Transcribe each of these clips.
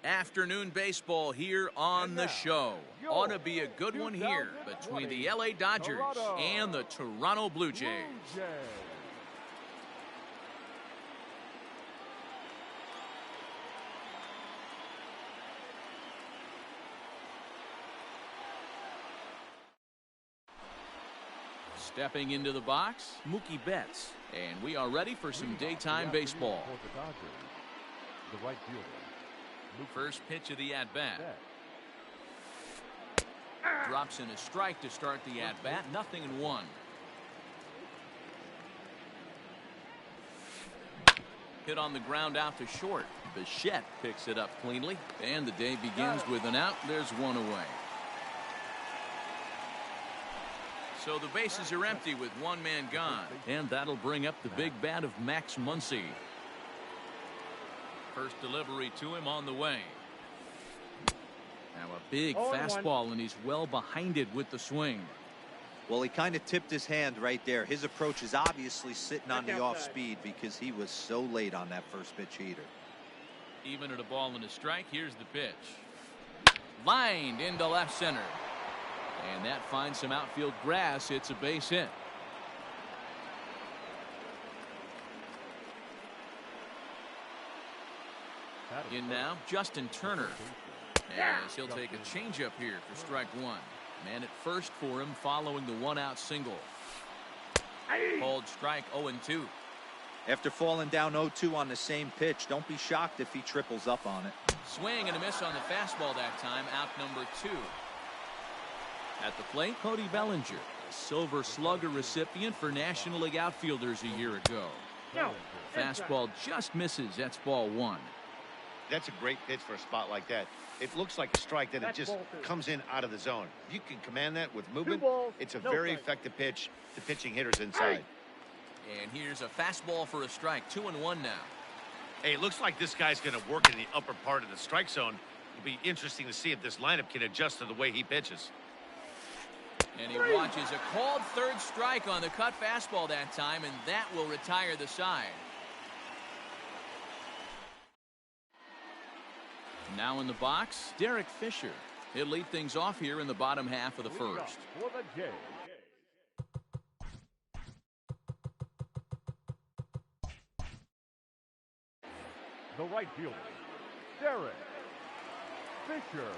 Afternoon baseball here on the show. Ought to be a good one here between the LA Dodgers and the Toronto Blue Jays. Stepping into the box, Mookie Betts. And we are ready for some daytime baseball. The right fielder. First pitch of the at-bat. Drops in a strike to start the at-bat. 0-1. Hit on the ground out to short. Bichette picks it up cleanly. And the day begins with an out. There's one away. So the bases are empty with one man gone. And that'll bring up the big bat of Max Muncy. First delivery to him on the way. Now a big fastball, and he's well behind it with the swing. Well, he kind of tipped his hand right there. His approach is obviously sitting on the off speed because he was so late on that first pitch heater. Even at a ball and a strike, here's the pitch. Lined into left center. And that finds some outfield grass. It's a base hit. In now, Justin Turner. As he'll take a changeup here for strike one. Man at first for him following the one-out single. Called strike 0-2. After falling down 0-2 on the same pitch, don't be shocked if he triples up on it. Swing and a miss on the fastball that time. Out number 2. At the plate, Cody Bellinger, a Silver Slugger recipient for National League outfielders a year ago. Fastball just misses. That's ball 1. That's a great pitch for a spot like that. It looks like a strike, then it just comes in out of the zone. If you can command that with movement, it's a very effective pitch to pitching hitters inside. And here's a fastball for a strike. 2-1 now. Hey, it looks like this guy's going to work in the upper part of the strike zone. It'll be interesting to see if this lineup can adjust to the way he pitches. And he watches a called third strike on the cut fastball that time, and that will retire the side. Now in the box, Derek Fisher. He'll lead things off here in the bottom half of the first. For the Jays. The right fielder, Derek Fisher.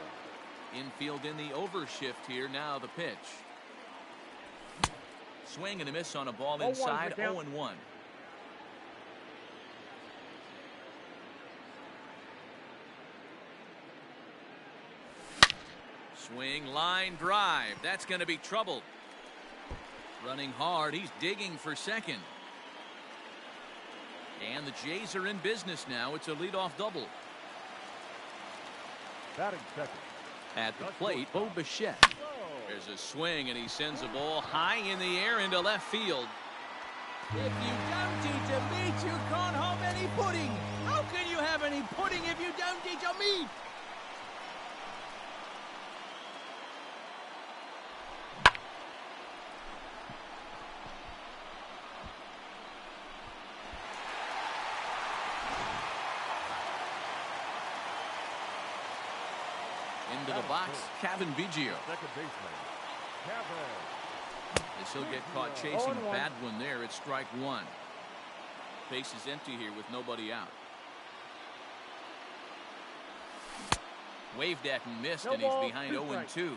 Infield in the overshift here. Now the pitch. Swing and a miss on a ball inside. 0-1. Swing, line drive. That's going to be trouble. Running hard. He's digging for second. And the Jays are in business now. It's a leadoff double. Batting second. At the plate, Bo Bichette. There's a swing, and he sends a ball high in the air into left field. If you don't eat a meat, you can't have any pudding. How can you have any pudding if you don't eat a meat? Into the box, Kevin Biggio. Second baseman, Kevin. As he'll get caught chasing a bad one there, it's strike 1. Base is empty here with nobody out. Waved at and missed, and he's behind 0-2.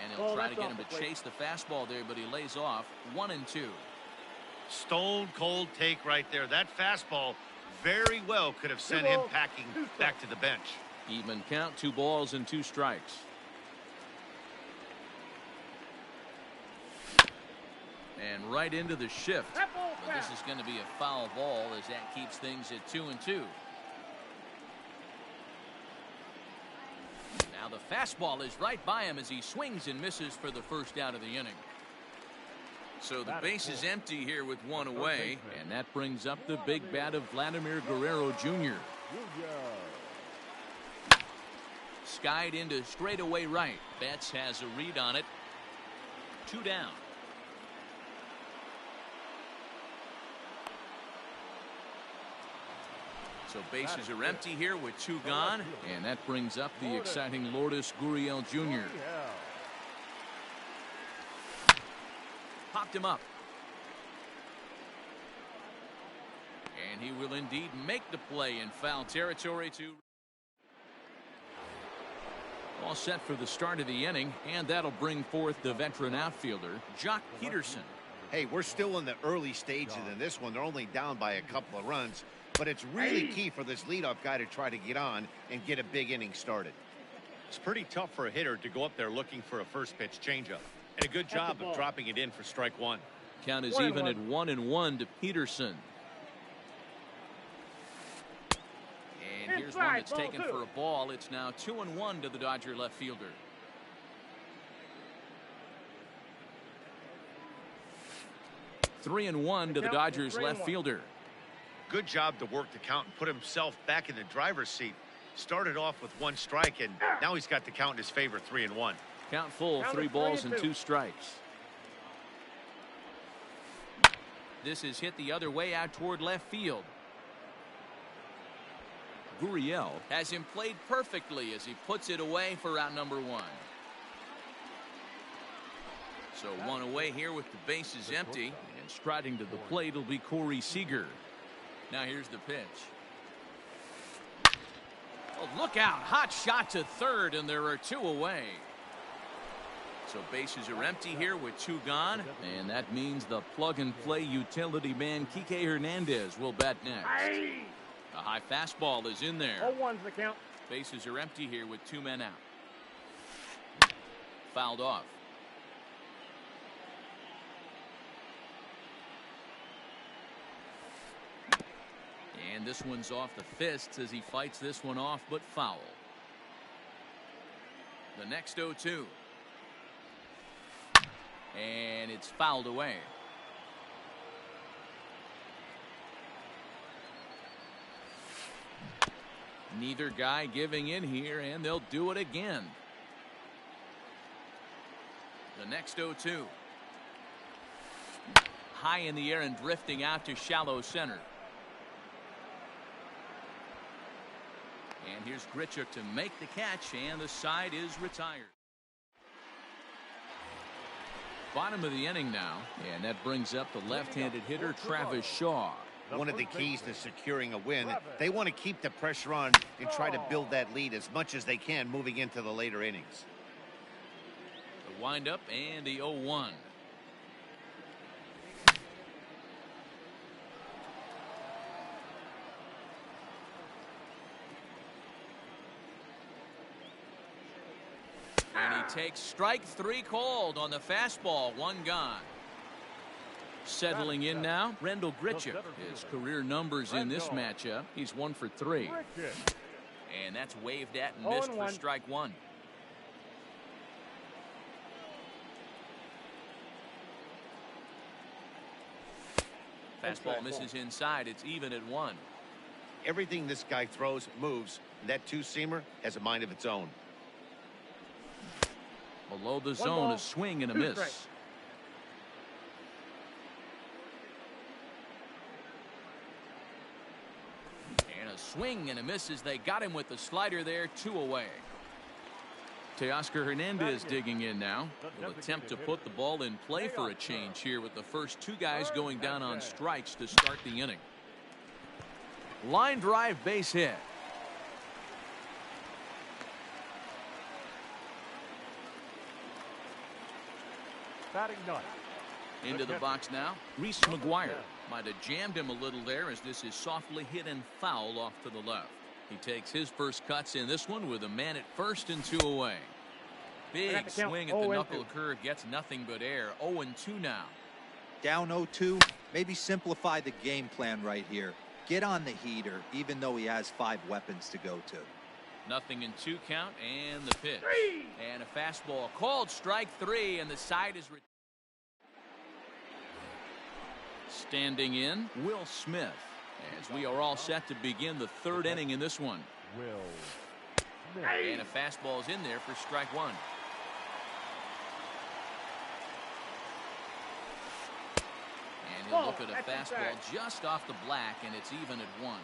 And he'll try to get him to chase the fastball there, but he lays off. 1-2. Stone cold take right there. That fastball very well could have sent him packing back to the bench. Even count, 2 balls and 2 strikes. And right into the shift. But this is going to be a foul ball as that keeps things at 2-2. Now the fastball is right by him as he swings and misses for the first out of the inning. So the base is empty here with 1 away, and that brings up the big bat of Vladimir Guerrero Jr. Skied into straightaway right. Betts has a read on it. 2 down. So bases are empty here with 2 gone, and that brings up the exciting Lourdes Gurriel Jr. Popped him up. And he will indeed make the play in foul territory to... All set for the start of the inning, and that'll bring forth the veteran outfielder, Jock Peterson. Hey, we're still in the early stages in this one. They're only down by a couple of runs, but it's really key for this leadoff guy to try to get on and get a big inning started. It's pretty tough for a hitter to go up there looking for a first pitch changeup. And a good job of dropping it in for strike 1. Count is even at 1-1 to Peterson. And here's one that's taken for a ball. It's now 2-1 to the Dodger left fielder. Three and one to the Dodgers left fielder. Good job to work the count and put himself back in the driver's seat. Started off with 1 strike, and now he's got the count in his favor, 3-1. Count full, 3 balls and 2 strikes. This is hit the other way out toward left field. Gurriel has him played perfectly as he puts it away for out number 1. So 1 away here with the bases empty, and striding to the plate will be Corey Seager. Now here's the pitch. Oh, look out, hot shot to third, and there are 2 away. So bases are empty here with 2 gone, and that means the plug-and-play utility man Kike Hernandez will bat next. A high fastball is in there. 0-1's the count. Bases are empty here with 2 men out. Fouled off. And this one's off the fists as he fights this one off, but foul. The next 0-2. And it's fouled away. Neither guy giving in here, and they'll do it again. The next 0-2. High in the air and drifting out to shallow center. And here's Grichuk to make the catch, and the side is retired. Bottom of the inning now, and that brings up the left-handed hitter Travis Shaw. One of the keys to securing a win, they want to keep the pressure on and try to build that lead as much as they can moving into the later innings. The windup and the 0-1. And he takes strike 3 called on the fastball, 1 gone. Settling in now, Rendell Grichuk. His career numbers in this matchup, he's 1 for 3. And that's waved at and missed for strike 1. Fastball misses inside. It's even at 1. Everything this guy throws moves, and that 2-seamer has a mind of its own. Below the zone, a swing and a miss. And a swing and a miss as they got him with the slider there, 2 away. Teoscar Hernandez digging in now. Will attempt to put the ball in play for a change here with the first 2 guys going down on strikes to start the inning. Line drive base hit. Batting 9. Into the box now, Reese McGuire. Might have jammed him a little there as this is softly hit and foul off to the left. He takes his first cuts in this one with a man at first and 2 away. Big swing at the knuckle curve, gets nothing but air. 0-2 now. Down 0-2, maybe simplify the game plan right here. Get on the heater, even though he has 5 weapons to go to. Nothing in 2 count, and the pitch. And a fastball called strike 3, and the side is... Standing in, Will Smith, as we are all set to begin the 3rd inning in this one. Will Smith. And a fastball is in there for strike 1. And he'll look at a fastball just off the black, and it's even at 1.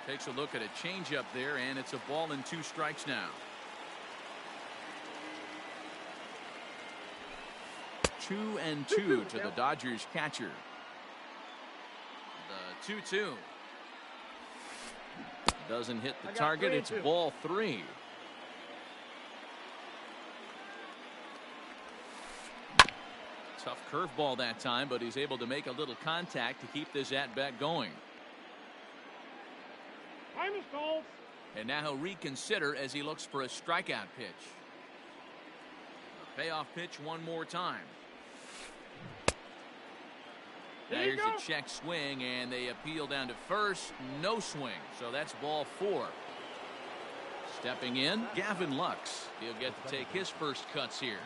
Takes a look at a changeup there, and it's a ball and 2 strikes now. 2-2 to the Dodgers catcher. The 2-2. Doesn't hit the target. It's ball 3. Tough curveball that time, but he's able to make a little contact to keep this at-bat going. And now he'll reconsider as he looks for a strikeout pitch. A payoff pitch one more time. Now here's a check swing, and they appeal down to first. No swing, so that's ball 4. Stepping in, Gavin Lux. He'll get to take his first cuts here.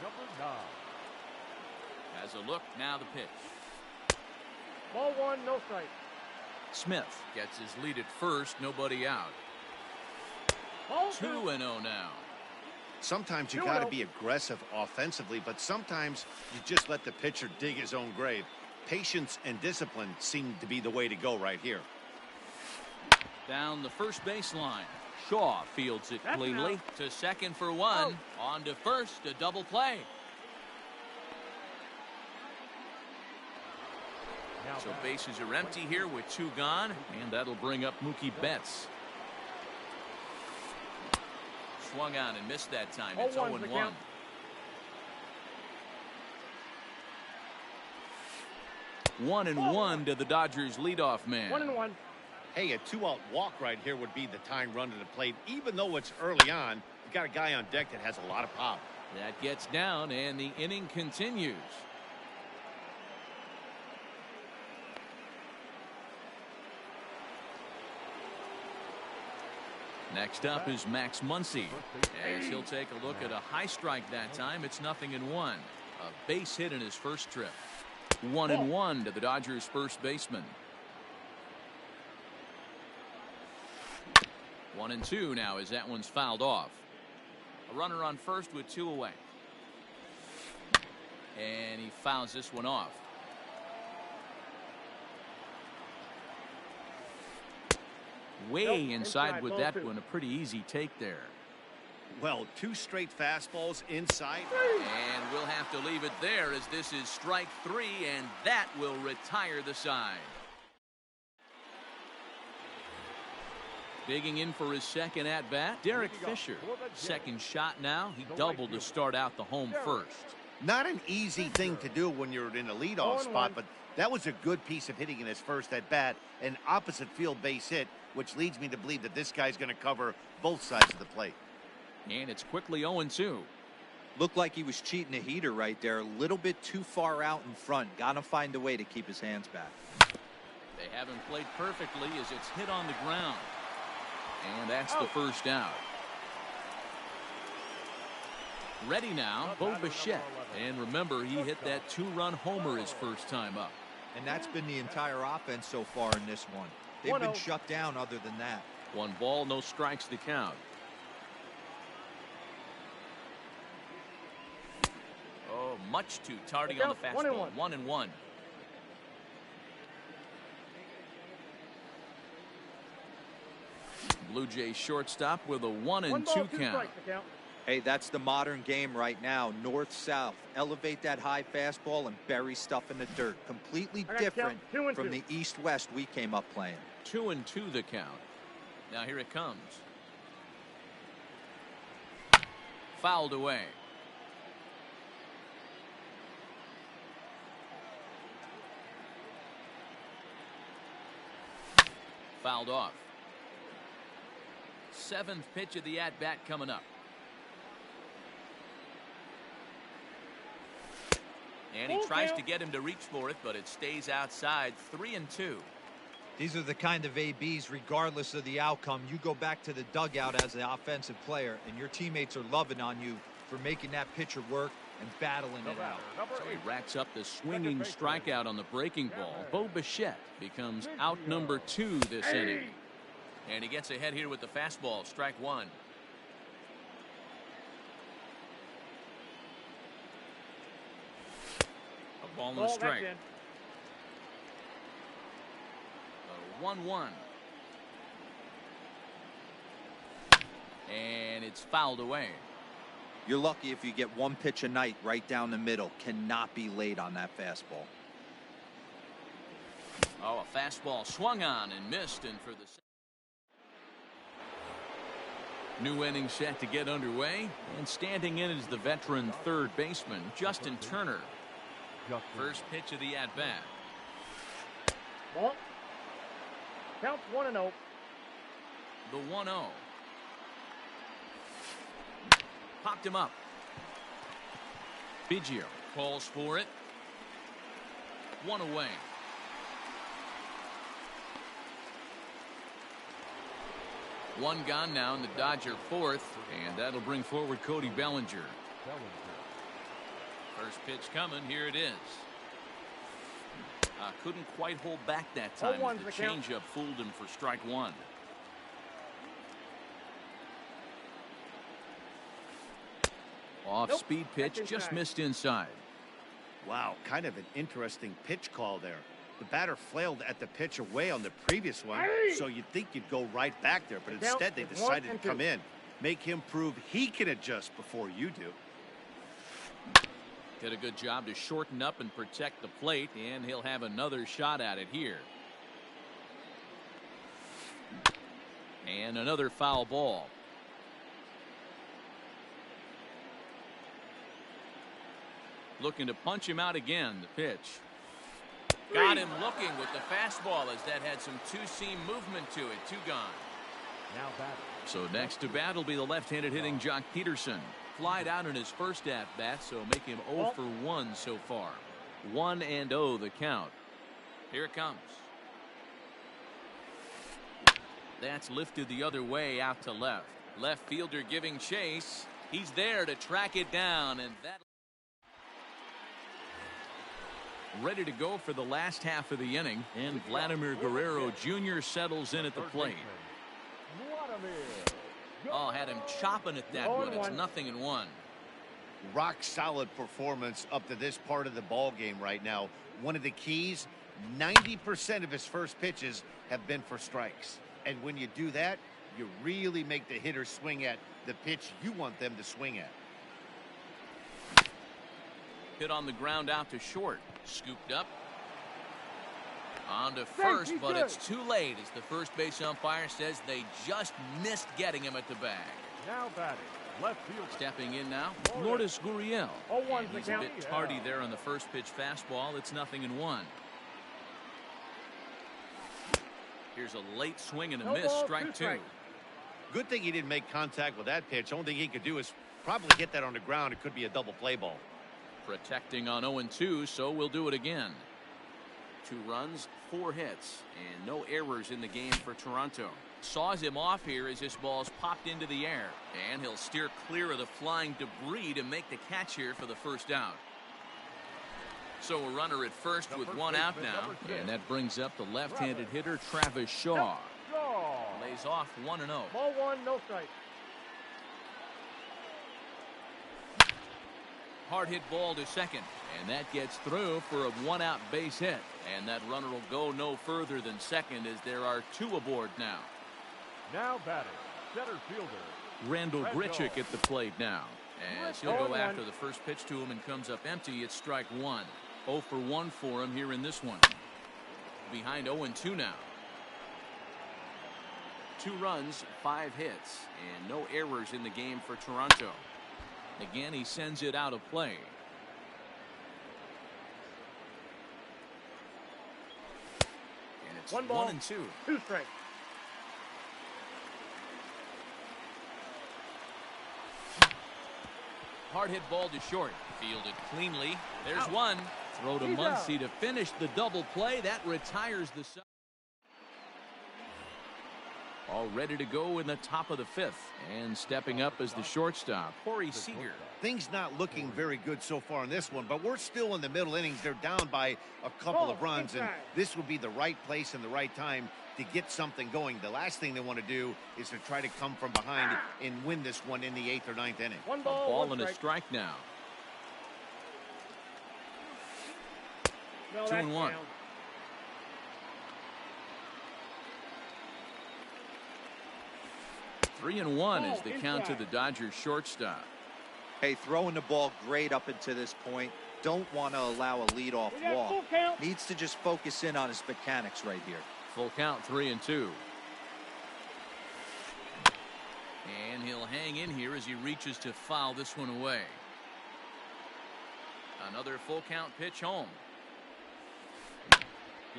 Has a look, now the pitch. Ball 1, no strike. Smith gets his lead at first, nobody out. 2-0 now. Sometimes you got to be aggressive offensively, but sometimes you just let the pitcher dig his own grave. Patience and discipline seem to be the way to go right here. Down the first baseline. Shaw fields it cleanly to second for 1. On to first, a double play. So bases are empty here with 2 gone, and that'll bring up Mookie Betts. Swung on and missed that time. It's 0-1. One and one to the Dodgers leadoff man. 1-1. Hey, a 2-out walk right here would be the tying run to the plate. Even though it's early on, you got a guy on deck that has a lot of pop. That gets down, and the inning continues. Next up is Max Muncy, as he'll take a look at a high strike that time. It's 0-1. A base hit in his first trip. 1-1 to the Dodgers first baseman. 1-2 now as that one's fouled off. A runner on first with 2 away. And he fouls this one off. Way inside with that one. A pretty easy take there. Well, 2 straight fastballs inside. And we'll have to leave it there as this is strike 3, and that will retire the side. Digging in for his second at-bat, Derek Fisher. Second shot now. He doubled to start out the home first. Not an easy thing to do when you're in a leadoff spot, but that was a good piece of hitting in his first at-bat. An opposite field base hit, which leads me to believe that this guy's going to cover both sides of the plate. And it's quickly 0-2. Looked like he was cheating a heater right there. A little bit too far out in front. Got to find a way to keep his hands back. They haven't played perfectly as it's hit on the ground. And that's the first out. Ready now, Bo Bichette. And remember, he hit that 2-run homer his first time up. And that's been the entire offense so far in this one. They've been shut down other than that. 1 ball, no strikes to count. Oh, much too tardy on the fastball. 1-1. Blue Jays shortstop with a 1-2 count. Hey, that's the modern game right now. North-south. Elevate that high fastball and bury stuff in the dirt. Completely different from the east-west we came up playing. 2-2 the count. Now here it comes. Fouled away. Fouled off. 7th pitch of the at-bat coming up. And he tries to get him to reach for it, but it stays outside. 3-2. These are the kind of ABs, regardless of the outcome. You go back to the dugout as an offensive player, and your teammates are loving on you for making that pitcher work and battling it out. So he racks up the swinging strikeout on the breaking ball. Bo Bichette becomes out number 2 this inning. And he gets ahead here with the fastball. Strike 1. A ball and a strike. 1-1. And it's fouled away. You're lucky if you get one pitch a night right down the middle. Cannot be late on that fastball. Oh, a fastball swung on and missed, and for the new inning set to get underway, and standing in is the veteran third baseman Justin Turner. First pitch of the at-bat. Ball. Counts 1-0. The 1-0. Popped him up. Biggio calls for it. One away. One gone now in the Dodger fourth, and that'll bring forward Cody Bellinger. First pitch coming. Here it is. Couldn't quite hold back that time. The changeup fooled him for strike one. Off-speed pitch, just missed inside. Wow, kind of an interesting pitch call there. The batter flailed at the pitch away on the previous one, so you'd think you'd go right back there, but instead they decided to come in. Make him prove he can adjust before you do. Did a good job to shorten up and protect the plate, and he'll have another shot at it here. And another foul ball. Looking to punch him out again. The pitch. Got him looking with the fastball as that had some two-seam movement to it. Two gone. Now batting. So next to bat will be the left-handed hitting Jock Peterson. Flied out in his first at-bat, so make him 0 for 1 so far. 1-0 the count. Here it comes. That's lifted the other way out to left. Left fielder giving chase. He's there to track it down, and that ready to go for the last half of the inning, and Vladimir Guerrero Jr. settles in at the plate. Oh, had him chopping at that one. It's 0-1. Rock solid performance up to this part of the ball game right now. One of the keys, 90% of his first pitches have been for strikes. And when you do that, you really make the hitter swing at the pitch you want them to swing at. Hit on the ground out to short. Scooped up. On to first, but it's too late as the first base umpire says they just missed getting him at the bag. Now batting. Left field. Stepping in now, Lourdes Gurriel. He's a bit tardy there on the first pitch fastball. It's 0-1. Here's a late swing and a miss. Strike two. Good thing he didn't make contact with that pitch. Only thing he could do is probably hit that on the ground. It could be a double play ball. Protecting on 0-2, so we'll do it again. 2 runs, 4 hits, and no errors in the game for Toronto. Saws him off here as this ball's popped into the air, and he'll steer clear of the flying debris to make the catch here for the first out. So a runner at first with 1 out now, and that brings up the left-handed hitter Travis Shaw. Lays off 1-0. Ball 1, no strike. Hard hit ball to second, and that gets through for a 1-out base hit, and that runner will go no further than second as there are 2 aboard now. Now batting, center fielder Randall Grichuk at the plate now, as he'll go after the first pitch to him and comes up empty. It's strike 1. 0 for 1 for him here in this one. Behind 0-2 now. 2 runs, 5 hits, and no errors in the game for Toronto. Again, he sends it out of play. And it's 1 ball, 1-2. 2 strikes. Hard hit ball to short. Fielded cleanly. There's one. Throw to Muncy to finish the double play. That retires the side. All ready to go in the top of the 5th. And stepping up as the shortstop, Corey Seager. Things not looking very good so far in this one, but we're still in the middle innings. They're down by a couple of runs, and this would be the right place and the right time to get something going. The last thing they want to do is to try to come from behind and win this one in the 8th or 9th inning. 1 ball, a ball 1 and strike. a strike now. No, 2-1. 3-1 is the count to the Dodgers shortstop. Hey, throwing the ball great up until this point. Don't want to allow a leadoff walk. Needs to just focus in on his mechanics right here. Full count, 3-2. And he'll hang in here as he reaches to foul this one away. Another full count pitch home.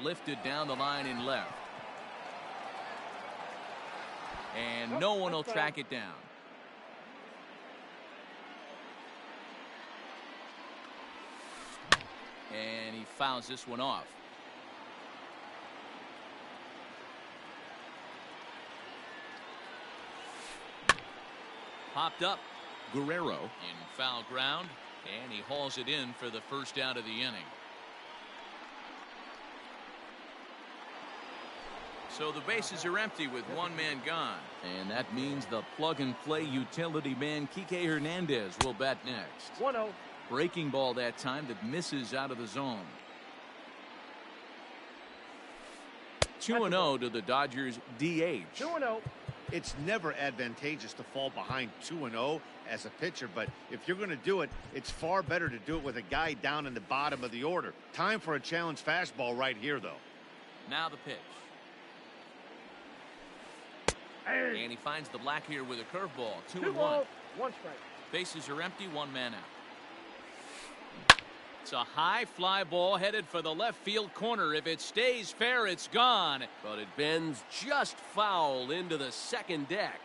Lifted down the line in left. And no one will track it down. And he fouls this one off. Popped up. Guerrero in foul ground, and he hauls it in for the first out of the inning. So the bases are empty with one man gone, and that means the plug-and-play utility man Kike Hernandez will bat next. 1-0. Breaking ball that time that misses out of the zone. 2-0 to the Dodgers DH. 2-0. It's never advantageous to fall behind 2-0 as a pitcher, but if you're going to do it, it's far better to do it with a guy down in the bottom of the order. Time for a challenge fastball right here, though. Now the pitch. And he finds the black here with a curveball. 2-1. 1 strike. Bases are empty, one man out. It's a high fly ball headed for the left field corner. If it stays fair, it's gone. But it bends just foul into the second deck.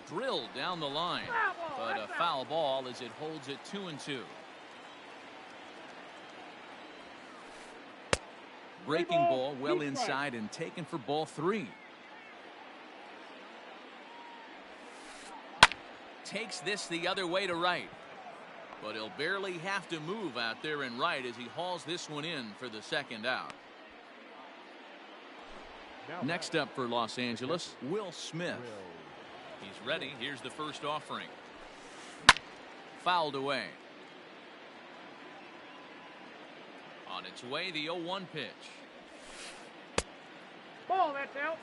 Drilled down the line. But a foul ball as it holds it 2-2. Breaking ball well inside and taken for ball 3. Takes this the other way to right. But he'll barely have to move out there in right as he hauls this one in for the second out. Next up for Los Angeles, Will Smith. He's ready. Here's the first offering. Fouled away. On its way, the 0-1 pitch. Ball, that's out.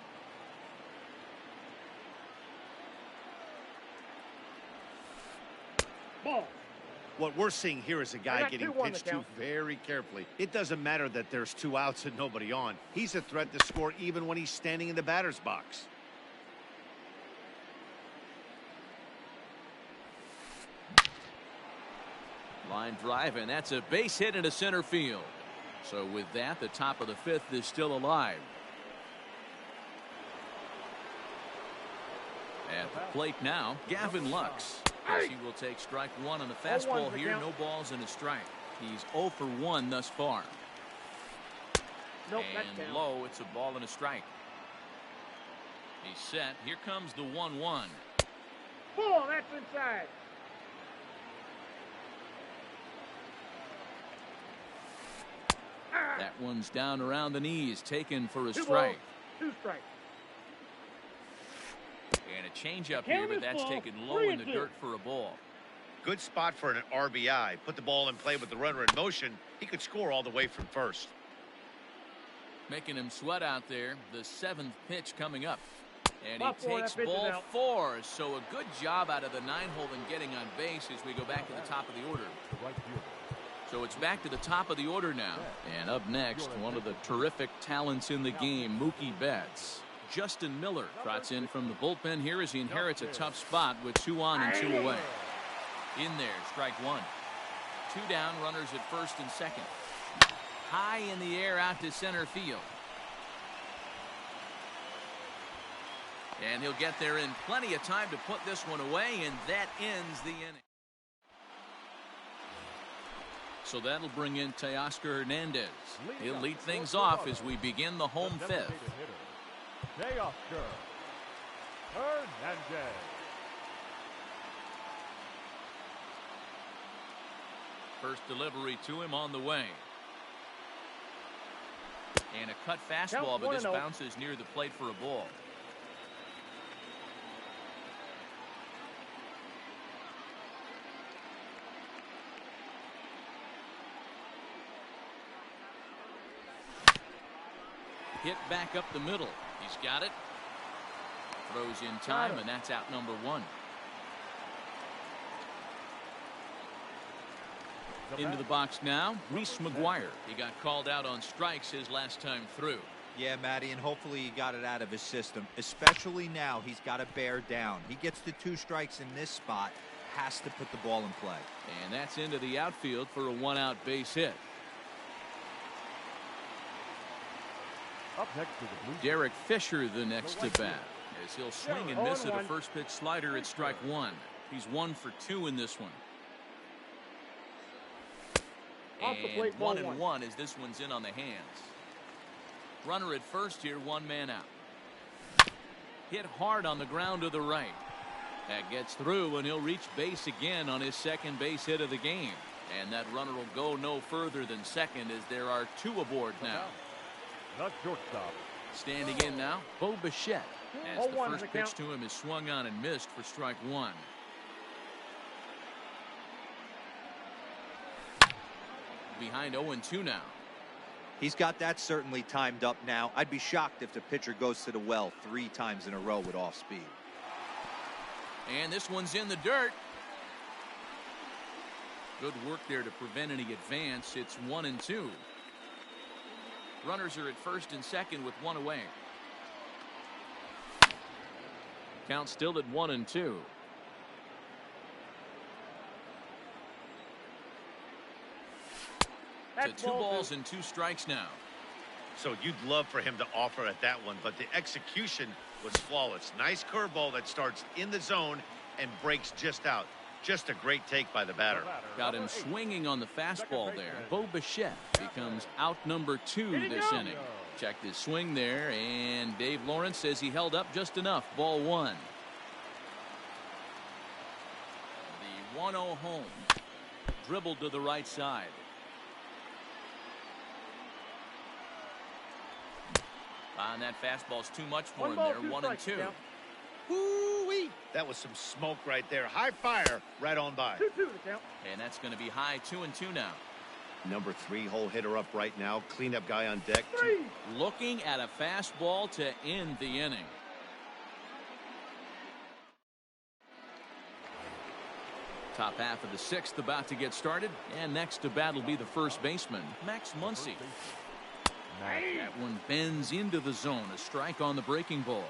Ball. What we're seeing here is a guy got getting 2-1 pitched the to count. very carefully. It doesn't matter that there's 2 outs and nobody on. He's a threat to score even when he's standing in the batter's box. Line drive, and that's a base hit into center field. So with that, the top of the 5th is still alive. At the plate now, Gavin Lux. As he will take strike 1 on the fastball here. No balls and a strike. He's 0 for 1 thus far. Nope, And low, it's a ball and a strike. He's set. Here comes the 1-1. Ball, that's inside. That one's down around the knees, taken for a 2 strike. balls, 2 strikes. And a changeup here, but that's taken low in the dirt for a ball. Good spot for an RBI. Put the ball in play with the runner in motion. He could score all the way from first. Making him sweat out there. The 7th pitch coming up. And he Ball 4, takes that pitch is ball out. 4. So a good job out of the 9-hole in getting on base as we go back to the top of the order. The right fielder. So it's back to the top of the order now. And up next, one of the terrific talents in the game, Mookie Betts. Justin Miller trots in from the bullpen here as he inherits a tough spot with 2 on and 2 away. In there, strike 1. 2 down, runners at first and second. High in the air out to center field. And he'll get there in plenty of time to put this one away, and that ends the inning. So that'll bring in Teoscar Hernandez. He'll lead things off as we begin the home 5th. Teoscar Hernandez. First delivery to him on the way. And a cut fastball, but this bounces near the plate for a ball. Hit back up the middle. He's got it. Throws in time, and that's out number one. Into the box now, Reese McGuire. He got called out on strikes his last time through. Yeah, Matty, and hopefully he got it out of his system. Especially now, he's got to bear down. He gets the 2 strikes in this spot, has to put the ball in play. And that's into the outfield for a 1-out base hit. Up next to the Blue Derek Fisher the next to bat, as he'll swing and miss at a first pitch slider at strike 1. He's 1 for 2 in this one. And 1-1 as this one's in on the hands. Runner at first here, 1 man out. Hit hard on the ground to the right. That gets through, and he'll reach base again on his second base hit of the game. And that runner will go no further than second, as there are 2 aboard now. Not shortstop. Standing in now, Bo Bichette, as the first pitch to him is swung on and missed for strike 1. Behind 0-2 now. He's got that certainly timed up now. I'd be shocked if the pitcher goes to the well 3 times in a row with off speed. And this one's in the dirt. Good work there to prevent any advance. It's 1-2. Runners are at first and second with 1 away. Count still at 1-2. To 2 balls and 2 strikes now. So you'd love for him to offer at that one, but the execution was flawless. Nice curveball that starts in the zone and breaks just out. Just a great take by the batter. Got him swinging on the fastball there. Bo Bichette becomes out number 2 this inning. Checked his swing there, and Dave Lawrence says he held up just enough. Ball 1. The 1-0 home. Dribbled to the right side. And that fastball's too much for him there. 1-2. Woo-wee. That was some smoke right there. High fire right on by. 2-2 the count. And that's going to be high. 2-2 now. Number 3 hole hitter up right now. Cleanup guy on deck. 3. Looking at a fastball to end the inning. Top half of the 6th about to get started. And next to bat will be the first baseman, Max Muncy. That one bends into the zone. A strike on the breaking ball.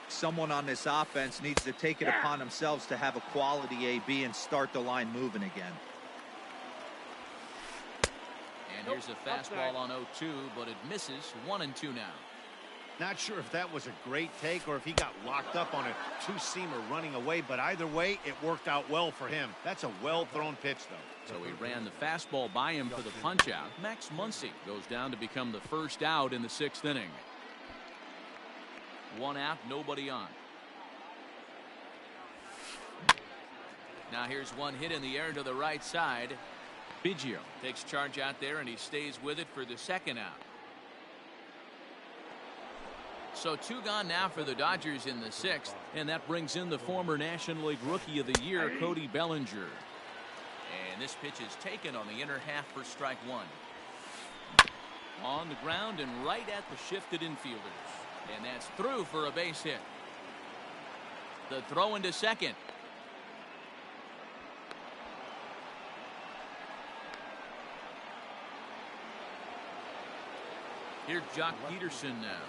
Someone on this offense needs to take it upon themselves to have a quality AB and start the line moving again. And here's a fastball on 0-2, but it misses. 1-2 now. Not sure if that was a great take or if he got locked up on a 2-seamer running away, but either way, it worked out well for him. That's a well-thrown pitch, though. So he ran the fastball by him for the punch-out. Max Muncy goes down to become the first out in the 6th inning. 1 out, nobody on. Now here's one hit in the air to the right side. Biggio takes charge out there, and he stays with it for the 2nd out. So 2 gone now for the Dodgers in the 6th, and that brings in the former National League Rookie of the Year, Cody Bellinger. And this pitch is taken on the inner half for strike 1. On the ground and right at the shifted infielders. And that's through for a base hit. The throw into second. Here's Jock Peterson now.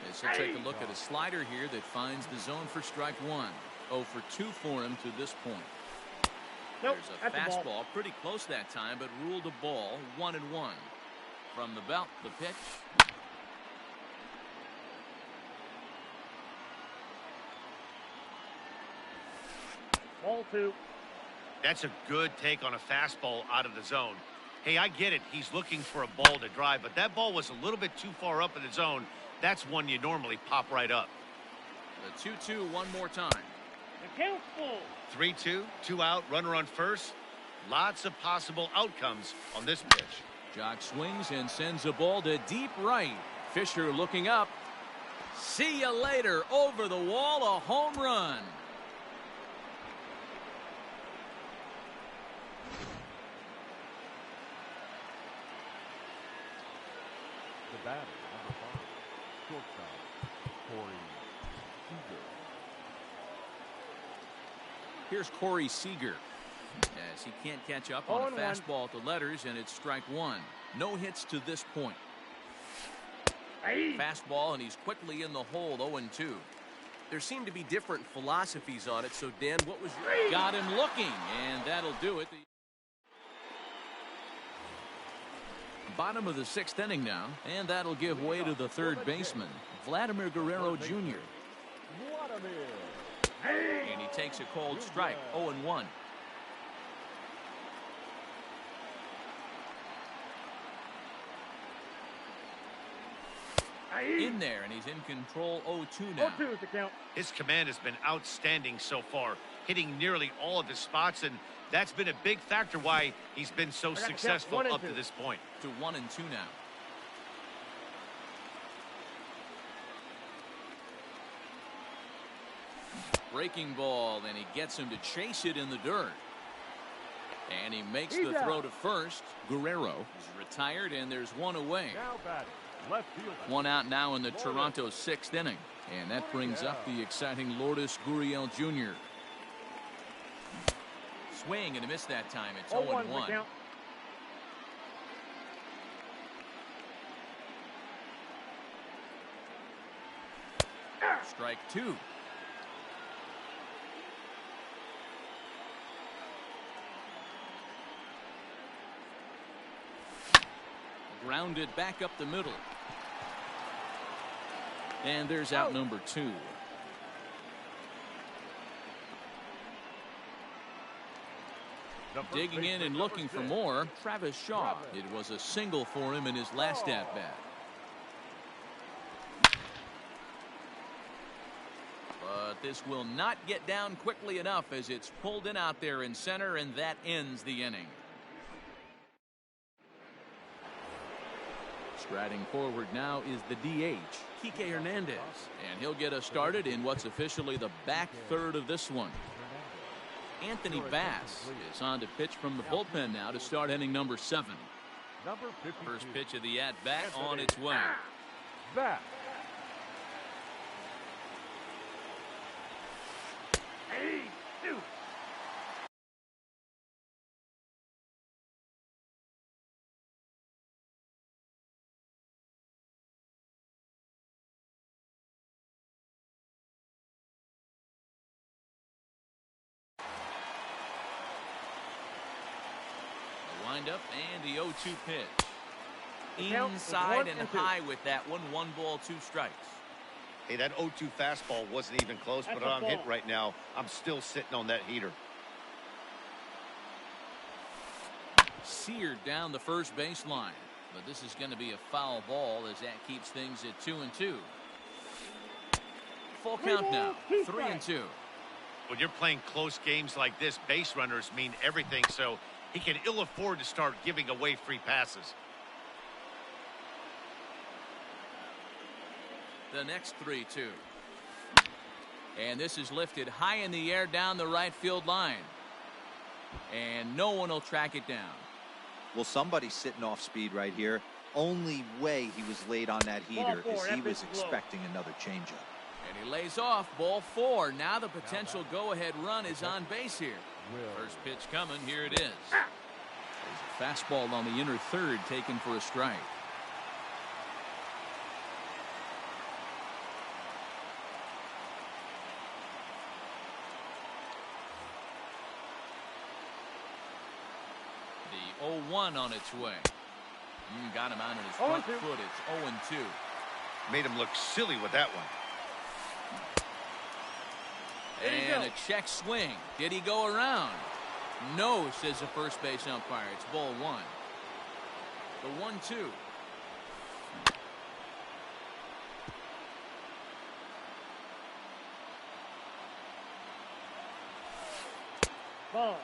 As he'll take a look at a slider here that finds the zone for strike 1. 0 for 2 for him to this point. Nope, There's a that's a fastball, pretty close that time, but ruled a ball. 1-1. From the belt, the pitch. Ball 2. That's a good take on a fastball out of the zone. Hey, I get it. He's looking for a ball to drive, but that ball was a little bit too far up in the zone. That's one you normally pop right up. The 2-2 one more time. The count's full. 3-2, 2 out, runner on first. Lots of possible outcomes on this pitch. Jock swings and sends a ball to deep right. Fisher looking up. See you later. Over the wall, a home run. The batter, number 5, shortstop. Here's Corey Seager. As he can't catch up on a fastball at the letters, and it's strike one. No hits to this point. Fastball, and he's quickly in the hole, 0-2. There seem to be different philosophies on it, so Dan, what was your... Got him looking, and that'll do it. Bottom of the sixth inning now, and that'll give way to the third baseman, Vladimir Guerrero Jr. And he takes a cold strike, 0-1. In there, and he's in control, 0-2 now. 0-2 is the count. His command has been outstanding so far, hitting nearly all of his spots, and that's been a big factor why he's been so successful up to this point. To 1-2 now. Breaking ball, and he gets him to chase it in the dirt. And he makes the throw to first. Guerrero is retired, and there's one away. Now batting, left field. One out now in the Toronto sixth inning. And that brings up the exciting Lourdes Gurriel Jr. Swing and a miss that time. It's 0-1. Strike two. Grounded back up the middle. And there's out number two. Digging in and looking for more, Travis Shaw. It was a single for him in his last at-bat. But this will not get down quickly enough as it's pulled in out there in center, and that ends the inning. Striding forward now is the DH, Kike Hernandez, and he'll get us started in what's officially the back third of this one. Anthony Bass is on to pitch from the bullpen now to start inning number 7. First pitch of the at-bat on its way. Bass. Up and the 0-2 pitch. Inside and high with that one. 1 ball, 2 strikes. Hey, that 0-2 fastball wasn't even close, but on hit right now, I'm still sitting on that heater. Seared down the first baseline, but this is going to be a foul ball as that keeps things at 2-2. Full count now, 3-2. When you're playing close games like this, base runners mean everything, so he can ill afford to start giving away free passes. The next 3-2. And this is lifted high in the air down the right field line. And no one will track it down. Well, somebody's sitting off speed right here. Only way he was late on that heater is he was expecting another changeup. And he lays off, ball 4. Now the potential go-ahead run is on base here. First pitch coming, here it is. There's a fastball on the inner third taken for a strike. The 0-1 on its way. Got him out of his front foot. It's 0-2. Made him look silly with that one. And a check swing. Did he go around? No, says the first base umpire. It's ball 1. The 1-2. Ball.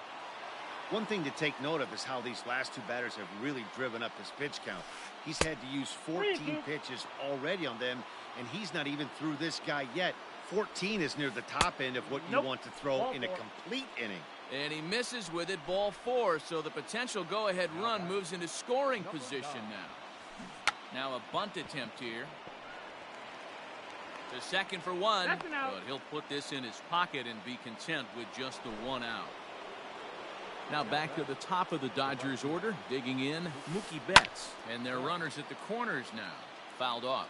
One thing to take note of is how these last 2 batters have really driven up his pitch count. He's had to use 14 pitches already on them, and he's not even through this guy yet. 14 is near the top end of what you want to throw in a complete inning. And he misses with it, ball 4, so the potential go-ahead run moves into scoring position now. Now a bunt attempt here. To second for one, That's an out. but he'll put this in his pocket and be content with just the 1 out. Now back to the top of the Dodgers order, digging in, Mookie Betts. And their runners at the corners now. Fouled off.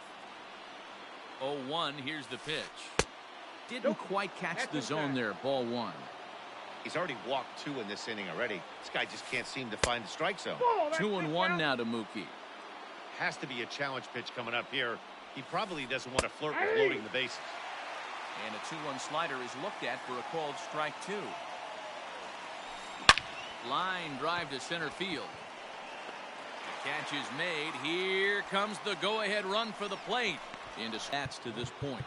0-1, here's the pitch. Didn't quite catch the zone there, ball 1. He's already walked 2 in this inning already. This guy just can't seem to find the strike zone. 2-1 now to Mookie. Has to be a challenge pitch coming up here. He probably doesn't want to flirt with loading the bases. And a 2-1 slider is looked at for a called strike 2. Line drive to center field. The catch is made. Here comes the go-ahead run for the plate. Into stats to this point.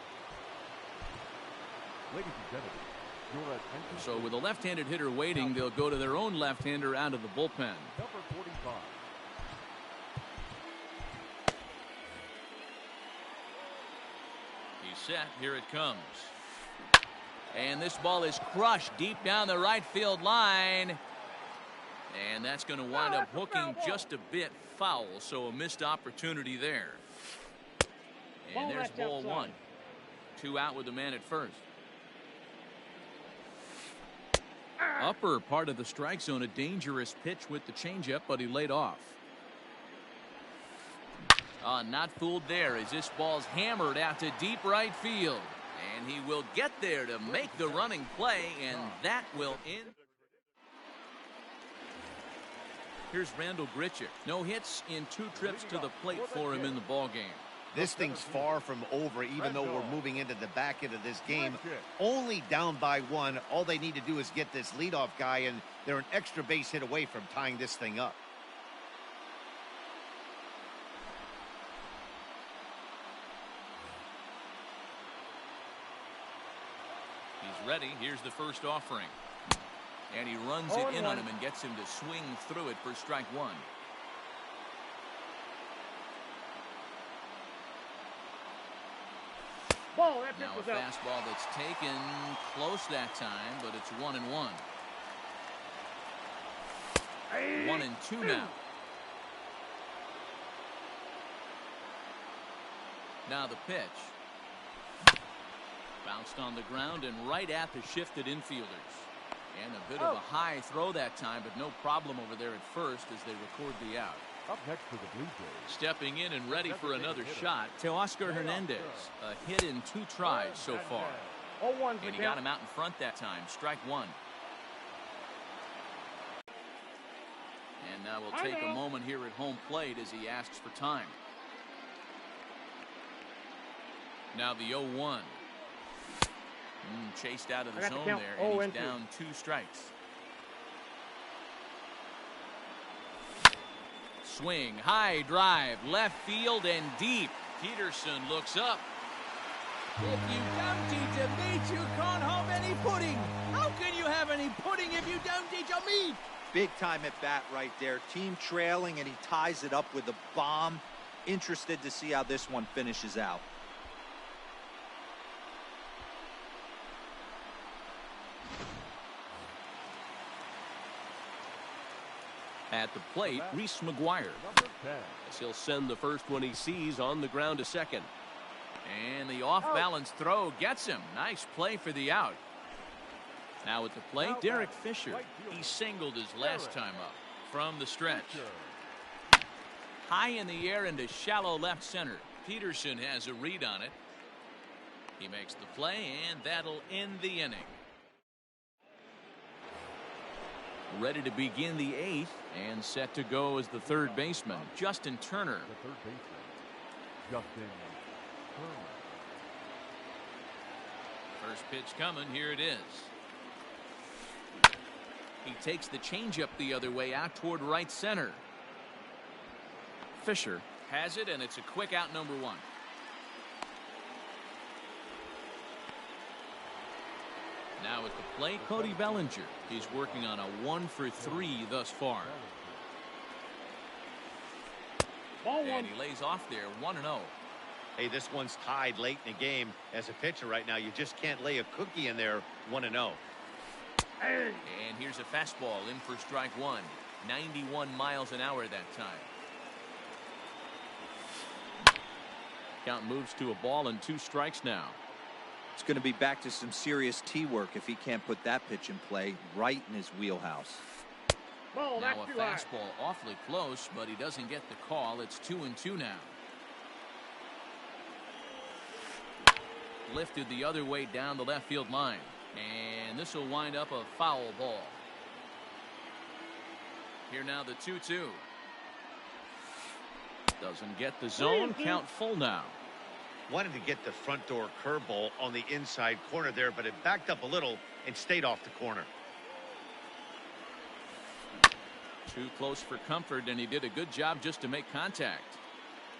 Ladies and gentlemen, your attention. So with a left-handed hitter waiting, they'll go to their own left-hander out of the bullpen. Number 45. He's set. Here it comes. And this ball is crushed deep down the right field line. And that's going to wind up hooking just a bit foul, so a missed opportunity there. And there's ball 1. 2 out with the man at first. Upper part of the strike zone, a dangerous pitch with the changeup, but he laid off. Not fooled there as this ball's hammered out to deep right field. And he will get there to make the running play, and that will end. Here's Randall Grichuk. No hits in 2 trips to the plate for him in the ballgame. This thing's far from over, even though we're moving into the back end of this game. Only down by 1. All they need to do is get this leadoff guy, and they're an extra base hit away from tying this thing up. He's ready. Here's the first offering. And he runs it in on him and gets him to swing through it for strike 1. Ball, that Now a was out. fastball that's taken close that time, but it's 1-1. 1-2 now. Now the pitch. Bounced on the ground and right at the shifted infielders. And a bit of a high throw that time, but no problem over there at first as they record the out. Up next for the Blue Jays. Stepping in and ready for another shot, Teoscar Hernandez. A hit in 2 tries so far. 0-1 And he got him out in front that time. Strike 1. And now we'll take a moment here at home plate as he asks for time. Now the 0-1. Chased out of the zone there, and he's down 2 strikes. Swing, high drive, left field and deep. Peterson looks up. If you don't eat a meat, you can't have any pudding. How can you have any pudding if you don't eat your meat? Big time at bat right there. Team trailing, and he ties it up with a bomb. Interested to see how this one finishes out. At the plate, Reese McGuire. Number 10. As he'll send the first one he sees on the ground to second. And the off-balance throw gets him. Nice play for the out. Now at the plate, Derek Fisher. He singled his last time up from the stretch. High in the air into shallow left center. Peterson has a read on it. He makes the play, and that'll end the inning. Ready to begin the 8th and set to go as the third baseman, Justin Turner. The third baseman, Justin Turner. First pitch coming. Here it is. He takes the changeup the other way out toward right center. Fisher has it, and it's a quick out, number 1. Now at the plate, Cody Bellinger. He's working on a 1-for-3 thus far. And he lays off there, 1-0. Hey, this one's tied late in the game. As a pitcher right now, you just can't lay a cookie in there. 1-0. And here's a fastball in for strike 1. 91 miles an hour that time. Count moves to a ball and 2 strikes now. It's going to be back to some serious tee work if he can't put that pitch in play right in his wheelhouse. Now a fastball awfully close, but he doesn't get the call. It's 2-2 now. Lifted the other way down the left field line. And this will wind up a foul ball. Here now the 2-2. Doesn't get the zone. Count full now. Wanted to get the front door curveball on the inside corner there, but it backed up a little and stayed off the corner. Too close for comfort, and he did a good job just to make contact.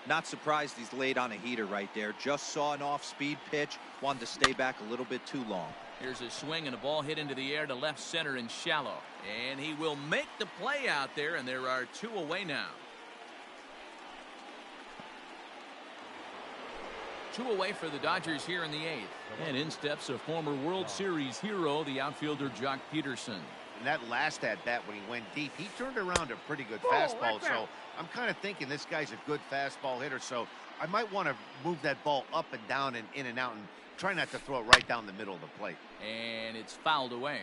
Not surprised he's laid on a heater right there. Just saw an off-speed pitch. Wanted to stay back a little bit too long. Here's a swing and a ball hit into the air to left center and shallow. And he will make the play out there, and there are 2 away now. 2 away for the Dodgers here in the 8th. And in steps a former World Series hero, the outfielder Jock Peterson. And that last at-bat when he went deep, he turned around a pretty good fastball. So I'm kind of thinking this guy's a good fastball hitter. So I might want to move that ball up and down and in and out and try not to throw it right down the middle of the plate. And it's fouled away.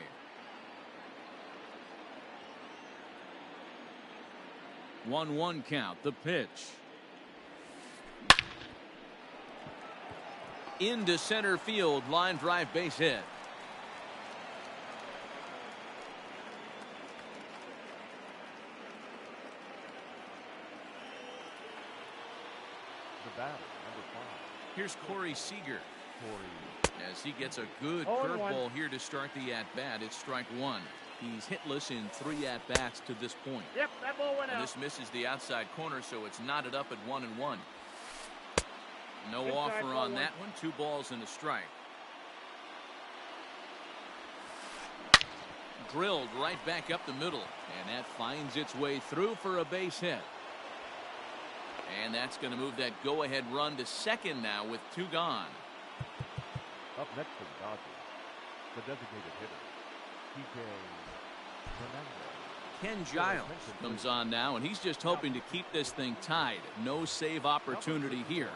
One count. The pitch. Into center field. Line drive base hit. The batter, number 5. Here's Corey Seager. As he gets a good 0-1. curveball here to start the at-bat. It's strike 1. He's hitless in 3 at-bats to this point. Yep, that ball went And out. this misses the outside corner, so it's knotted up at 1-1. No Good offer strike, on 1-1. that one. 2 balls and a strike. Drilled right back up the middle, and that finds its way through for a base hit. And that's going to move that go-ahead run to second now with 2 gone. Up next for the Dodgers, the designated hitter, P.K. Hernandez. Ken Giles comes on now, and he's just hoping to keep this thing tied. No save opportunity here.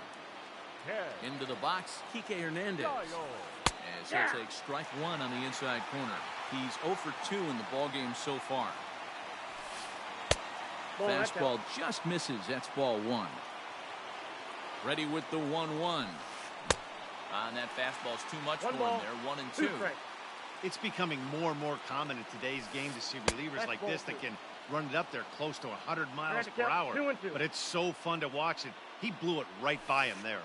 Into the box, Kike Hernandez. As he'll take strike 1 on the inside corner. He's 0 for 2 in the ballgame so far. Fastball just misses. That's ball 1. Ready with the 1-1. And that fastball's too much for him there. 1 and 2. It's becoming more and more common in today's game to see relievers like this that can run it up there close to 100 miles per hour. But it's so fun to watch it. He blew it right by him there.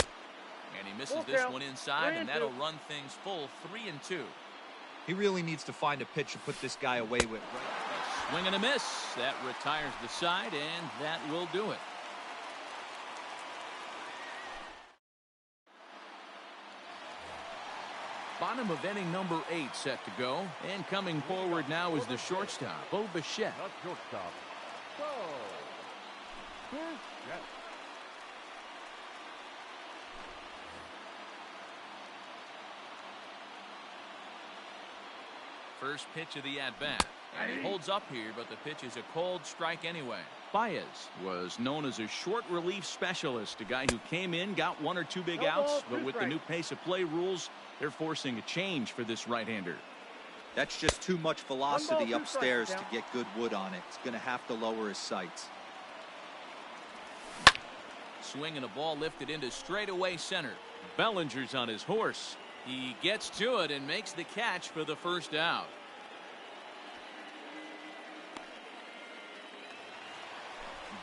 And he misses this one inside, and that'll run things full 3-2. He really needs to find a pitch to put this guy away with. A swing and a miss. That retires the side, and that will do it. Bottom of inning number 8 set to go. And coming forward now is the shortstop, Bo Bichette. Not shortstop. Go. Yes. First pitch of the at-bat. And he holds up here, but the pitch is a cold strike anyway. Baez was known as a short relief specialist, a guy who came in, got 1 or 2 big outs, but with the new pace of play rules, they're forcing a change for this right-hander. That's just too much velocity upstairs to get good wood on it. He's going to have to lower his sights. Swing and a ball lifted into straightaway center. Bellinger's on his horse. He gets to it and makes the catch for the first out.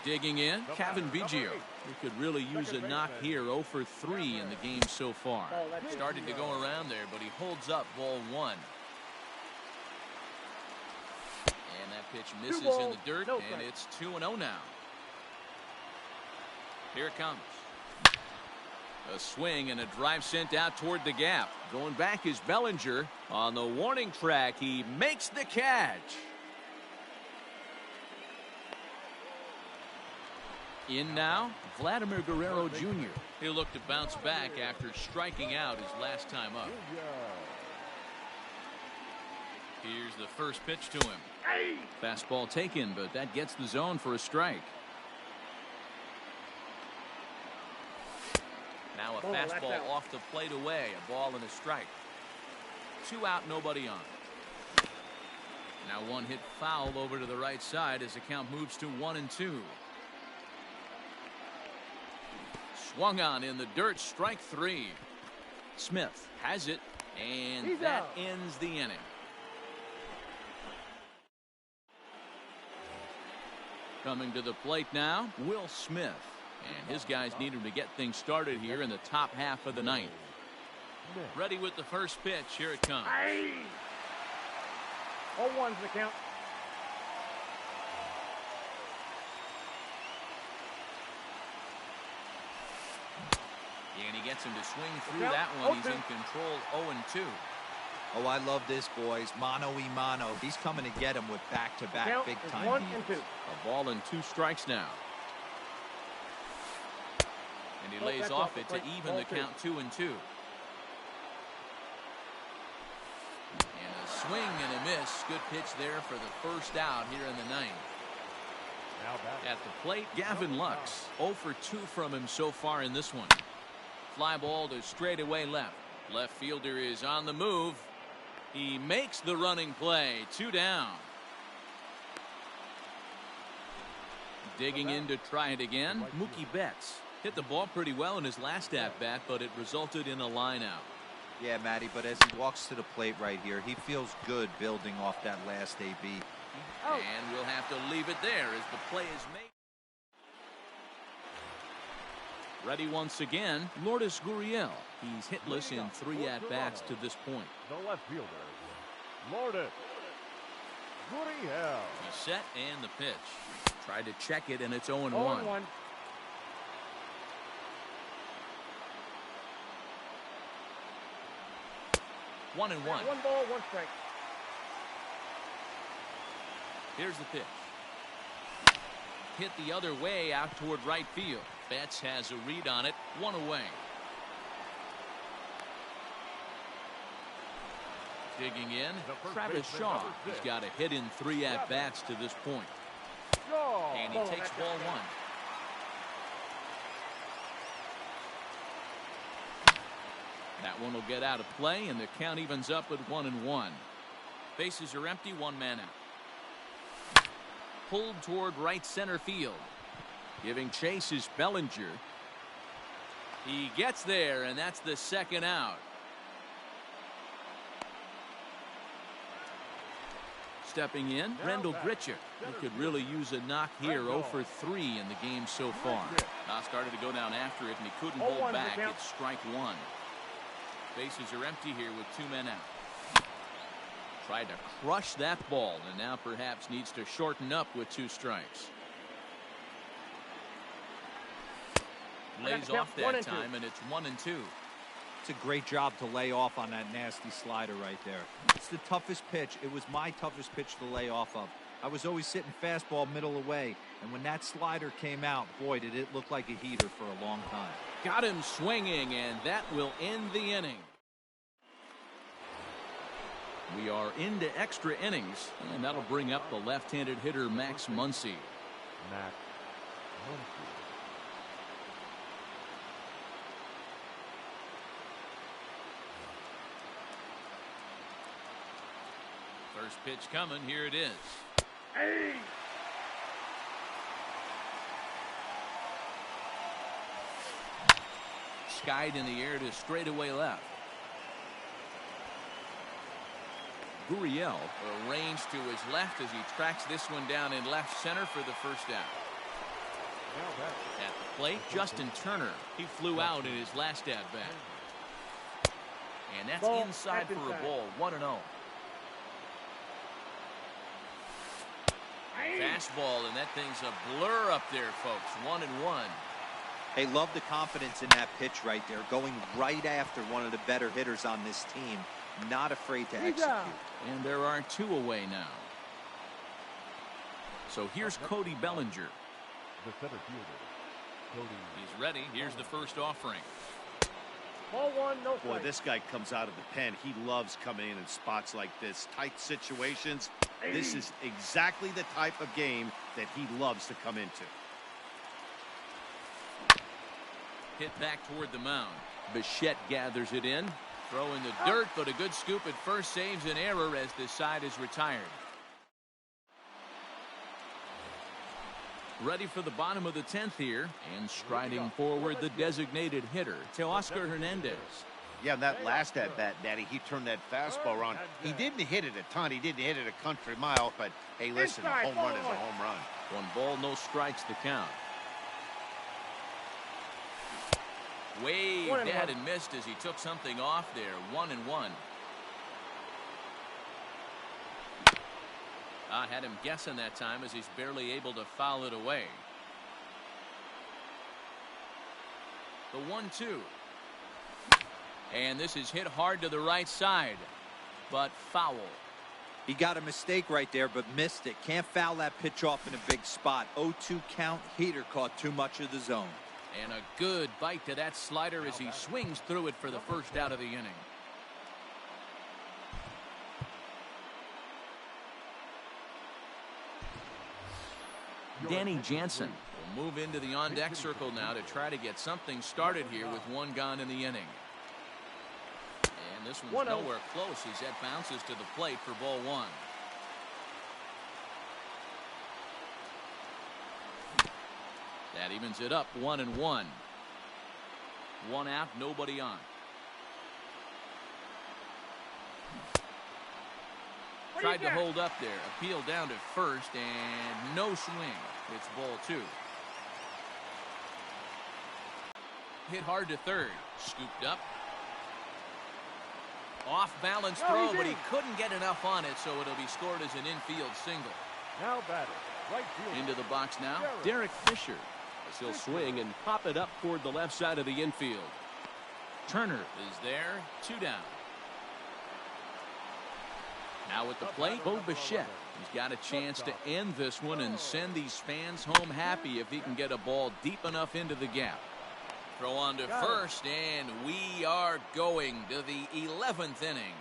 Digging in, Kevin Biggio. He could really use a knock here. 0 for 3 in the game so far. Started to go around there, but he holds up ball 1. And that pitch misses in the dirt, and it's 2-0 now. Here it comes. A swing and a drive sent out toward the gap. Going back is Bellinger. On the warning track, he makes the catch. In now, Vladimir Guerrero Jr. He'll look to bounce back after striking out his last time up. Here's the first pitch to him. Fastball taken, but that gets the zone for a strike. Now Now a fastball off the plate away. A ball and a strike. 2 out, nobody on. Now one hit foul over to the right side as the count moves to 1-2. Swung on in the dirt, strike 3. Smith has it, and that ends the inning. Coming to the plate now, Will Smith. And his guys need him to get things started here in the top half of the ninth. Ready with the first pitch. Here it comes. 0-1's the count. And he gets him to swing through that one. He's in control, 0-2. Oh, I love this, boys. Mano-y-mano. He's coming to get him with back-to-back big-time deals. A ball and 2 strikes now. And he lays off it to even the count 2-2. And a swing and a miss. Good pitch there for the first out here in the ninth. At the plate, Gavin Lux. 0 for 2 from him so far in this one. Fly ball to straightaway left. Left fielder is on the move. He makes the running play. 2 down. Digging in to try it again. Mookie Betts hit the ball pretty well in his last at-bat, but it resulted in a line out. Yeah, Matty, but as he walks to the plate right here, he feels good building off that last AB. And we'll have to leave it there as the play is made. Ready once again, Lourdes Gurriel. He's hitless in 3 at-bats to this point. The left fielder, Lourdes Gurriel. He's set and the pitch. Tried to check it and it's 0-1. 0-1. 1-1. 1 ball, 1 strike. Here's the pitch. Hit the other way out toward right field. Betts has a read on it. 1 away. Digging in, Travis Shaw. He's got a hit in 3 at-bats to this point. And he takes ball 1. That one will get out of play, and the count evens up at 1-1. Bases are empty, 1 man out. Pulled toward right center field. Giving chase is Bellinger. He gets there, and that's the 2nd out. Stepping in, Rendell Grichuk. He could really use a knock here. 0 for 3 in the game so far. Now started to go down after it, and he couldn't hold back. It's strike 1. Bases are empty here with 2 men out. Tried to crush that ball, and now perhaps needs to shorten up with 2 strikes. Lays off that time, and it's 1-2. It's a great job to lay off on that nasty slider right there. It's the toughest pitch. It was my toughest pitch to lay off of. I was always sitting fastball middle away, and when that slider came out, boy, did it look like a heater for a long time. Got him swinging, and that will end the inning. We are into extra innings, and that'll bring up the left-handed hitter Max Muncy. Max Muncy. First pitch coming. Here it is. Hey! Skied in the air to straightaway left. Gurriel arranged to his left as he tracks this one down in left center for the first out. At the plate, Justin Turner. He flew out in his last at-bat. And that's inside for a ball. 1-0. Fastball, and that thing's a blur up there, folks. 1-1. Hey, love the confidence in that pitch right there. Going right after one of the better hitters on this team. Not afraid to execute. And there are 2 away now. So here's Cody Bellinger. The center fielder, Cody. He's ready. Here's the first offering. Ball 1, no play. Boy, this guy comes out of the pen. He loves coming in spots like this. Tight situations. This is exactly the type of game that he loves to come into. Hit back toward the mound. Bichette gathers it in. Throw in the dirt, but a good scoop at first saves an error as this side is retired. Ready for the bottom of the 10th here, and striding forward the designated hitter, Teoscar Hernandez. Yeah, that last at-bat, Daddy, he turned that fastball around. He didn't hit it a ton. He didn't hit it a country mile, but, hey, listen, a home run is a home run. 1 ball, no strikes the count. Waved at and missed as he took something off there. 1-1. I had him guessing that time as he's barely able to foul it away. The 1-2. And this is hit hard to the right side, but foul. He got a mistake right there, but missed it. Can't foul that pitch off in a big spot. 0-2 count. Heater caught too much of the zone. And a good bite to that slider as he swings through it for the first out of the inning. Danny Jansen will move into the on-deck circle now to try to get something started here with 1 gone in the inning. And this one's nowhere close as that bounces to the plate for ball 1. That evens it up 1-1. 1 out, nobody on. Tried to hold up there. Appeal down to first and no swing. It's ball 2. Hit hard to third. Scooped up. Off balance throw, but he couldn't get enough on it, so it'll be scored as an infield single. Now batting, right field. Into the box now, Derek Fisher. As he'll swing and pop it up toward the left side of the infield. Turner is there. 2 down. Now at the plate, Bo Bichette. He's got a chance to end this one and send these fans home happy if he can get a ball deep enough into the gap. Throw on to first, and we are going to the 11th inning.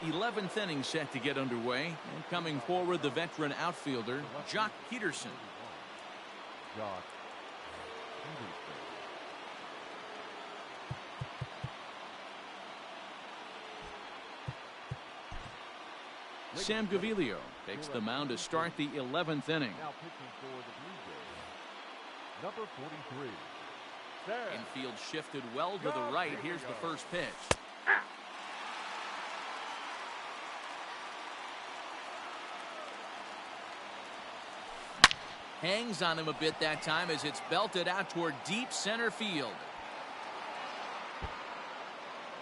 '11th inning set to get underway, and coming forward the veteran outfielder Jock Peterson. Jock Peterson. Sam Gaviglio takes the mound to start the 11th inning. Now pitching for the Blue Jays, number 43. Sam. Infield shifted well to the right. Here's the first pitch. Hangs on him a bit that time as it's belted out toward deep center field.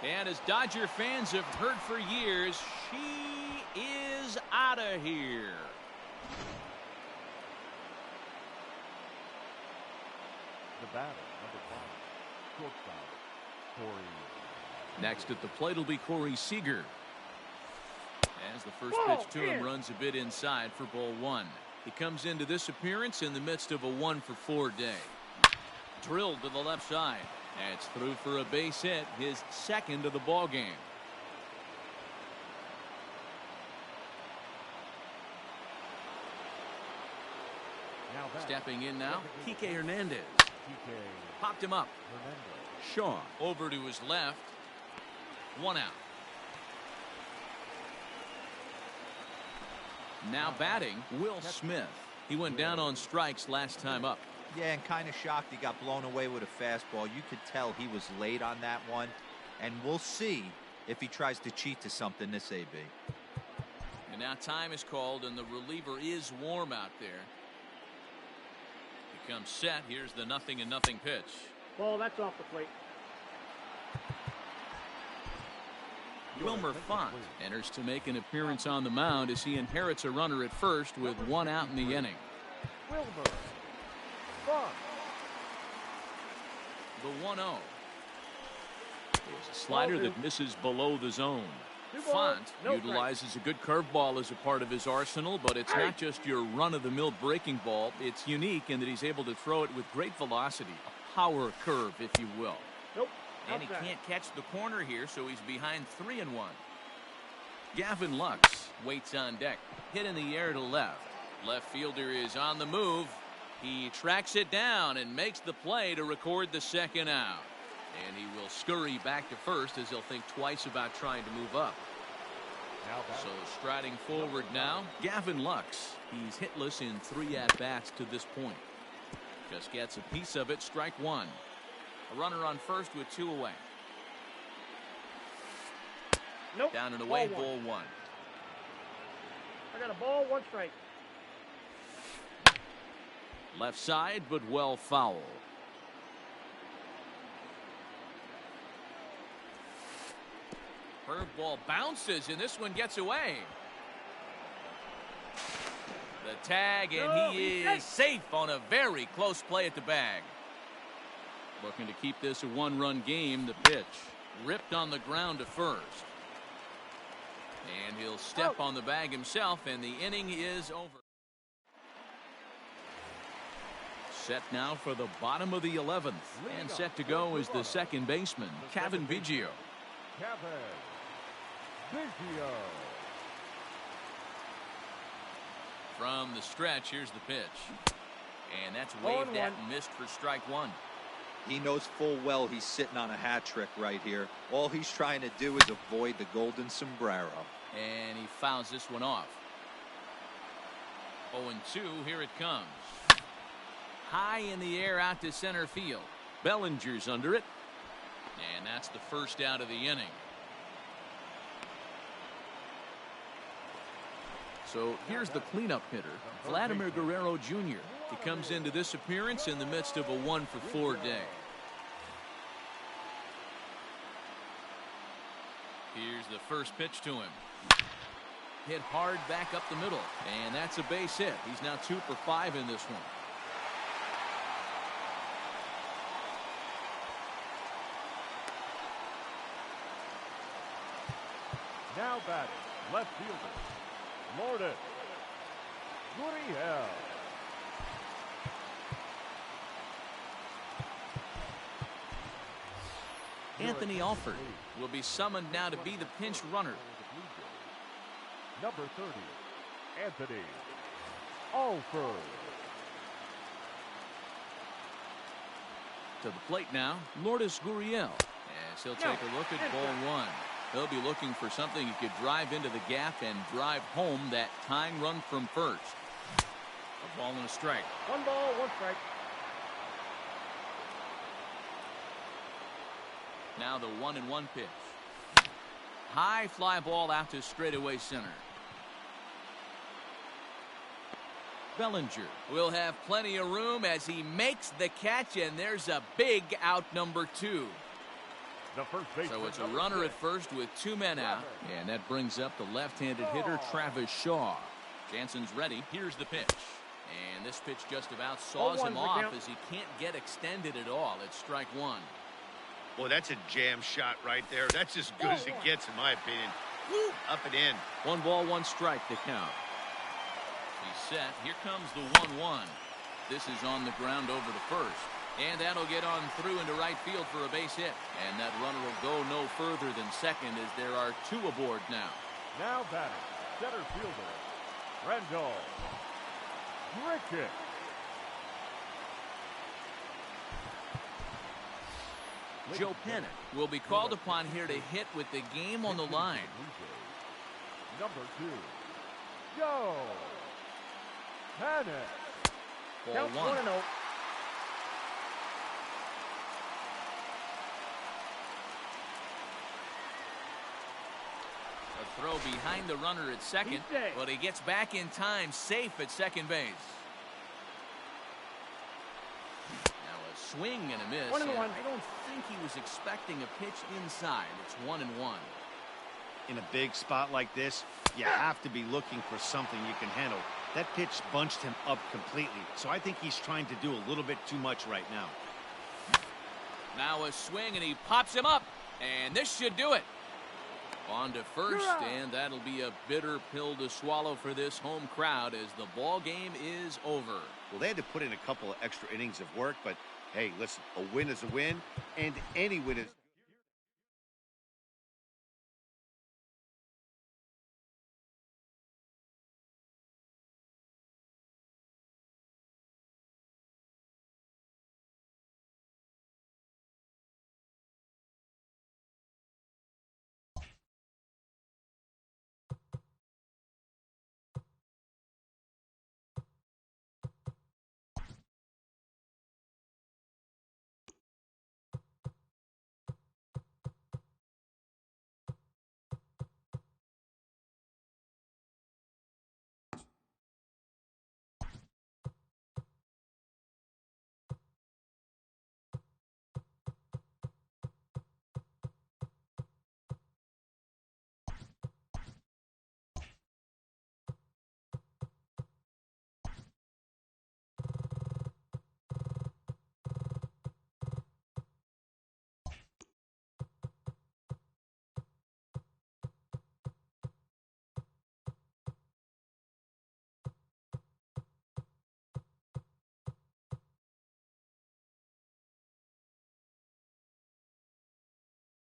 And as Dodger fans have heard for years, she is out of here. The batter, number 5, shortstop, Corey. Next at the plate will be Corey Seager. As the first pitch to him runs a bit inside for ball 1. He comes into this appearance in the midst of a 1-for-4 day. Drilled to the left side. That's through for a base hit, his second of the ball game. Stepping in now, Kike Hernandez. Popped him up. Shaw over to his left. 1 out. Now batting, Will Smith. He went down on strikes last time up. Yeah, and kind of shocked he got blown away with a fastball. You could tell he was late on that one. And we'll see if he tries to cheat to something this AB. And now time is called, and the reliever is warm out there. He comes set. Here's the 0-0 pitch. Ball, that's off the plate. Wilmer Font enters to make an appearance on the mound as he inherits a runner at first with 1 out in the inning. Wilmer Font. The 1-0. There's a slider that misses below the zone. Font utilizes a good curveball as a part of his arsenal, but it's not just your run-of-the-mill breaking ball. It's unique in that he's able to throw it with great velocity, a power curve, if you will. Nope. And he can't catch the corner here, so he's behind 3-1. Gavin Lux waits on deck. Hit in the air to left. Left fielder is on the move. He tracks it down and makes the play to record the second out. And he will scurry back to first as he'll think twice about trying to move up. So striding forward now, Gavin Lux. He's hitless in 3 at-bats to this point. Just gets a piece of it, strike one. A runner on first with 2 away. Nope. Down and away, ball one. I got a ball, 1 strike. Left side, but well foul. Curveball bounces, and this one gets away. The tag, and he is safe on a very close play at the bag. Looking to keep this a 1-run game. The pitch ripped on the ground to first. And he'll step on the bag himself, and the inning is over. Set now for the bottom of the 11th. And set to go is the second baseman, Kevin Biggio. Kevin Biggio. From the stretch, here's the pitch. And that's waved at and missed for strike one. He knows full well he's sitting on a hat trick right here. All he's trying to do is avoid the golden sombrero. And he fouls this one off. 0-2, here it comes. High in the air out to center field. Bellinger's under it. And that's the first out of the inning. So here's the cleanup hitter, Vladimir Guerrero Jr. He comes into this appearance in the midst of a 1-for-4 day. Here's the first pitch to him. Hit hard back up the middle, and that's a base hit. He's now 2 for 5 in this one. Now batting, left fielder, Lourdes Gurriel. Anthony Alford will be summoned now to be the pinch runner. Number 30, Anthony Alford. To the plate now, Lourdes Gurriel. As he'll take a look at ball one. He'll be looking for something he could drive into the gap and drive home that tying run from first. A ball and a strike. 1 ball, 1 strike. Now the 1-1 pitch. High fly ball out to straightaway center. Bellinger will have plenty of room as he makes the catch, and there's a big out, number 2. So it's a runner at first with 2 men out, and that brings up the left-handed hitter Travis Shaw. Jansen's ready. Here's the pitch, and this pitch just about saws him off as he can't get extended at all. It's strike one. Well, that's a jam shot right there. That's as good as it gets, in my opinion. Woo, up and in. 1 ball, 1 strike to count. He's set. Here comes the 1-1. This is on the ground over to first. And that'll get on through into right field for a base hit. And that runner will go no further than second as there are 2 aboard now. Now batting, center fielder, Randall Grichuk. Joe Penick will be called upon here to hit with the game on the line. Number 2, Joe Penick. Ball 1. 1-0. A throw behind the runner at second, but he gets back in time, safe at second base. Now a swing and a miss. 1-1. I don't think he was expecting a pitch inside. It's 1-1. In a big spot like this, you have to be looking for something you can handle. That pitch bunched him up completely, so I think he's trying to do a little bit too much right now. Now a swing, and he pops him up, and this should do it. On to first, and that'll be a bitter pill to swallow for this home crowd as the ball game is over. Well, they had to put in a couple of extra innings of work, but hey, listen, a win is a win, and any win is...